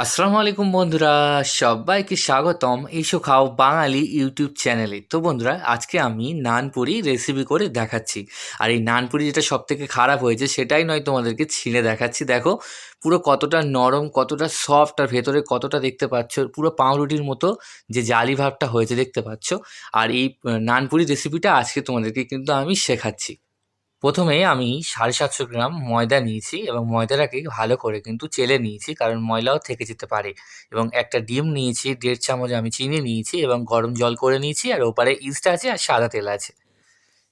আসসালামু আলাইকুম বন্ধুরা, সবাইকে স্বাগতম এসো খাও বাঙালি ইউটিউব চ্যানেলে। তো বন্ধুরা, আজকে আমি নানপুরি রেসিপি করে দেখাচ্ছি। আর এই নানপুরি যেটা সব থেকে খারাপ হয়েছে সেটাই নয়, তোমাদেরকে ছিঁড়ে দেখাচ্ছি। দেখো পুরো কতটা নরম, কতটা সফট, আর ভেতরে কতটা দেখতে পাচ্ছ পুরো পাউরুটির মতো যে জালি ভাবটা হয়েছে দেখতে পাচ্ছ। আর এই নানপুরি রেসিপিটা আজকে তোমাদেরকে কিন্তু আমি শেখাচ্ছি। প্রথমে আমি 750 গ্রাম ময়দা নিয়েছি এবং ময়দাটাকে ভালো করে কিন্তু চেলে নিয়েছি, কারণ ময়লাও থেকে যেতে পারে। এবং একটা ডিম নিয়েছি, 1.5 চামচ আমি চিনি নিয়েছি এবং গরম জল করে নিয়েছি, আর ওপারে ইস্ট আছে আর সাদা তেল আছে।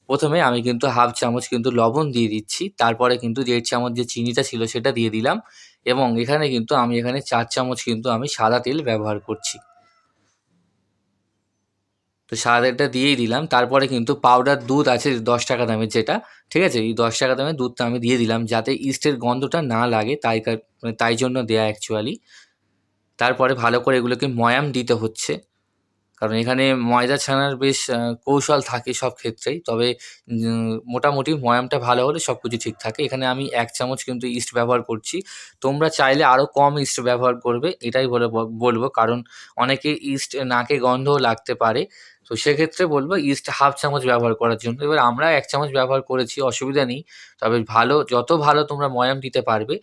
প্রথমে আমি কিন্তু হাফ চামচ কিন্তু লবণ দিয়ে দিচ্ছি, তারপরে কিন্তু 1.5 চামচ যে চিনিটা ছিল সেটা দিয়ে দিলাম। এবং এখানে কিন্তু আমি 4 চামচ কিন্তু আমি সাদা তেল ব্যবহার করছি। তো সাদা তেলটা দিয়েই দিলাম। তারপরে কিন্তু পাউডার দুধ আছে 10 টাকা দামের যেটা, ঠিক আছে, এই 10 টাকা দামের দুধটা আমি দিয়ে দিলাম যাতে ইস্টের গন্ধটা না লাগে, মানে তাই জন্য দেয়া অ্যাকচুয়ালি। তারপরে ভালো করে এগুলোকে ময়াম দিতে হচ্ছে, কারণ এখানে ময়দা ছানার বেশ কৌশল থাকে সব ক্ষেত্রেই। তবে মোটামুটি ময়ামটা ভালো হলে সব কিছু ঠিক থাকে। এখানে আমি 1 চামচ কিন্তু ইস্ট ব্যবহার করছি। তোমরা চাইলে আরও কম ইস্ট ব্যবহার করবে, এটাই বলবো, কারণ অনেকে ইস্ট নাকে গন্ধও লাগতে পারে। তো সেক্ষেত্রে বলবো ইস্ট হাফ চামচ ব্যবহার করার জন্য। এবার আমরা 1 চামচ ব্যবহার করেছি, অসুবিধা নেই। তবে যত ভালো তোমরা ময়াম দিতে পারবে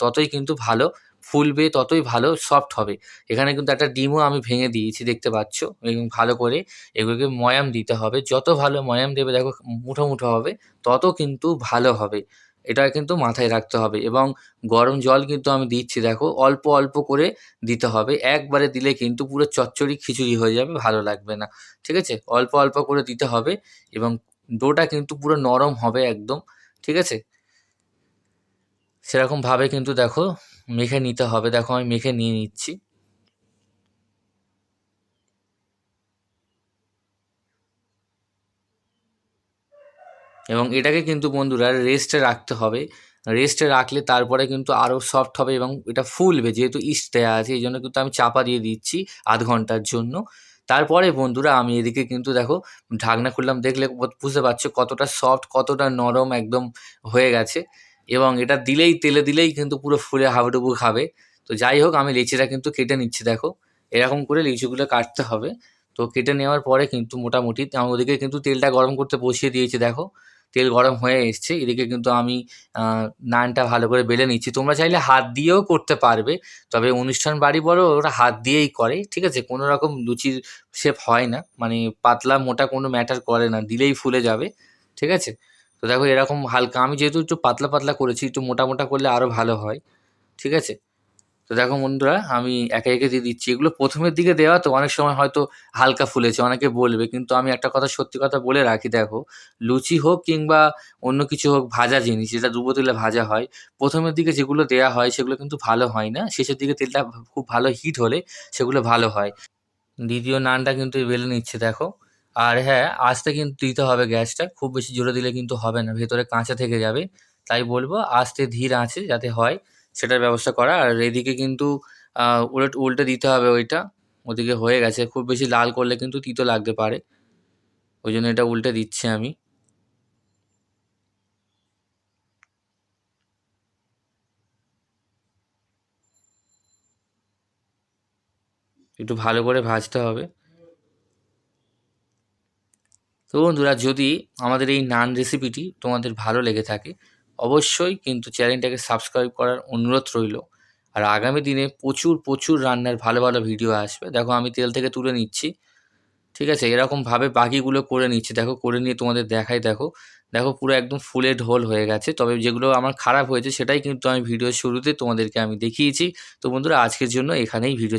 ততই কিন্তু ভালো ফুলবে, ততই ভালো সফট হবে। এখানে কিন্তু একটা ডিমও আমি ভেঙে দিয়েছি দেখতে পাচ্ছ। এবং ভালো করে এগুলোকে ময়াম দিতে হবে। যত ভালো ময়াম দেবে দেখো মুঠো, মুঠো হবে, তত কিন্তু ভালো হবে। এটা কিন্তু মাথায় রাখতে হবে। এবং গরম জল কিন্তু আমি দিচ্ছি দেখো, অল্প, অল্প করে দিতে হবে। একবারে দিলে কিন্তু পুরো চচ্চড়ি খিচুড়ি হয়ে যাবে, ভালো লাগবে না। ঠিক আছে? অল্প, অল্প করে দিতে হবে এবং ডোটা কিন্তু পুরো নরম হবে একদম। ঠিক আছে? সেরকমভাবে কিন্তু দেখো মেখে নিতে হবে। দেখো আমি মেখে নিয়ে নিচ্ছি। এবং এটাকে কিন্তু বন্ধুরা রেস্টে রাখতে হবে। রেস্টে রাখলে তারপরে কিন্তু আরও সফট হবে এবং এটা ফুলবে, যেহেতু ইস্ট দেওয়া আছে এই জন্য কিন্তু আমি চাপা দিয়ে দিচ্ছি আধ ঘন্টার জন্য। তারপরে বন্ধুরা আমি এদিকে কিন্তু দেখো ঢাকনা খুললাম, দেখলে বুঝতে পারছো কতটা সফট, কতটা নরম একদম হয়ে গেছে। এবং এটা তেলে দিলেই কিন্তু পুরো ফুলে হাবুডুবু খাবে। তো যাই হোক, আমি লিচিটা কিন্তু কেটে নিচ্ছি দেখো, এরকম করে লিচুগুলো কাটতে হবে। তো কেটে নেওয়ার পরে কিন্তু মোটামুটি আমি ওদিকে কিন্তু তেলটা গরম করতে বসিয়ে দিয়েছি দেখো। তেল গরম হয়ে এসছে, এদিকে কিন্তু আমি নানটা ভালো করে বেলে নিচ্ছি। তোমরা চাইলে হাত দিয়েও করতে পারবে, তবে অনুষ্ঠান বাড়ি বলো ওরা হাত দিয়েই করে। ঠিক আছে? কোনো রকম লুচির শেপ হয় না, মানে পাতলা মোটা কোনো ম্যাটার করে না, দিলেই ফুলে যাবে। ঠিক আছে? তো দেখো এরকম হালকা, আমি যেহেতু একটু পাতলা পাতলা করেছি, একটু মোটা মোটা করলে আরও ভালো হয়। ঠিক আছে? তো দেখো বন্ধুরা আমি একে একে দিয়ে দিচ্ছি। এগুলো প্রথমের দিকে দেওয়া তো অনেক সময় হয়তো হালকা ফুলেছে অনেকে বলবে, কিন্তু আমি একটা কথা সত্যি কথা বলে রাখি দেখো, লুচি হোক কিংবা অন্য কিছু হোক, ভাজা জিনিস যেটা ডুবো তেলে ভাজা হয়, প্রথমের দিকে যেগুলো দেওয়া হয় সেগুলো কিন্তু ভালো হয় না। শেষের দিকে তেলটা খুব ভালো হিট হলে সেগুলো ভালো হয়। দ্বিতীয় নানটা কিন্তু বেলে নিচ্ছে দেখো। আর হ্যাঁ, আস্তে কিন্তু দিতে হবে গ্যাসটা, খুব বেশি জোরে দিলে কিন্তু হবে না, ভেতরে কাঁচা থেকে যাবে। তাই বলবো আস্তে ধীর আঁচে যাতে হয় সেটার ব্যবস্থা করা। আর এদিকে কিন্তু উল্টে দিতে হবে ওইটা। ওদিকে হয়ে গেছে, খুব বেশি লাল করলে কিন্তু তিতো লাগতে পারে, ওই জন্য এটা উল্টে দিচ্ছি আমি। একটু ভালো করে ভাজতে হবে। তো বন্ধুরা, যদি আমাদের এই নান রেসিপিটি তোমাদের ভালো লেগে থাকে, অবশ্যই কিন্তু চ্যানেলটাকে সাবস্ক্রাইব করার অনুরোধ রইল। আর আগামী দিনে প্রচুর প্রচুর রান্নার ভালো ভালো ভিডিও আসবে। দেখো আমি তেল থেকে তুলে নিচ্ছি। ঠিক আছে? এরকমভাবে বাকিগুলো করে নিচ্ছি দেখো, করে নিয়ে তোমাদের দেখাই দেখো। দেখো পুরো একদম ফুলে ঢোল হয়ে গেছে। তবে যেগুলো আমার খারাপ হয়েছে সেটাই কিন্তু আমি ভিডিওর শুরুতে তোমাদেরকে আমি দেখিয়েছি। তো বন্ধুরা, আজকের জন্য এখানেই ভিডিও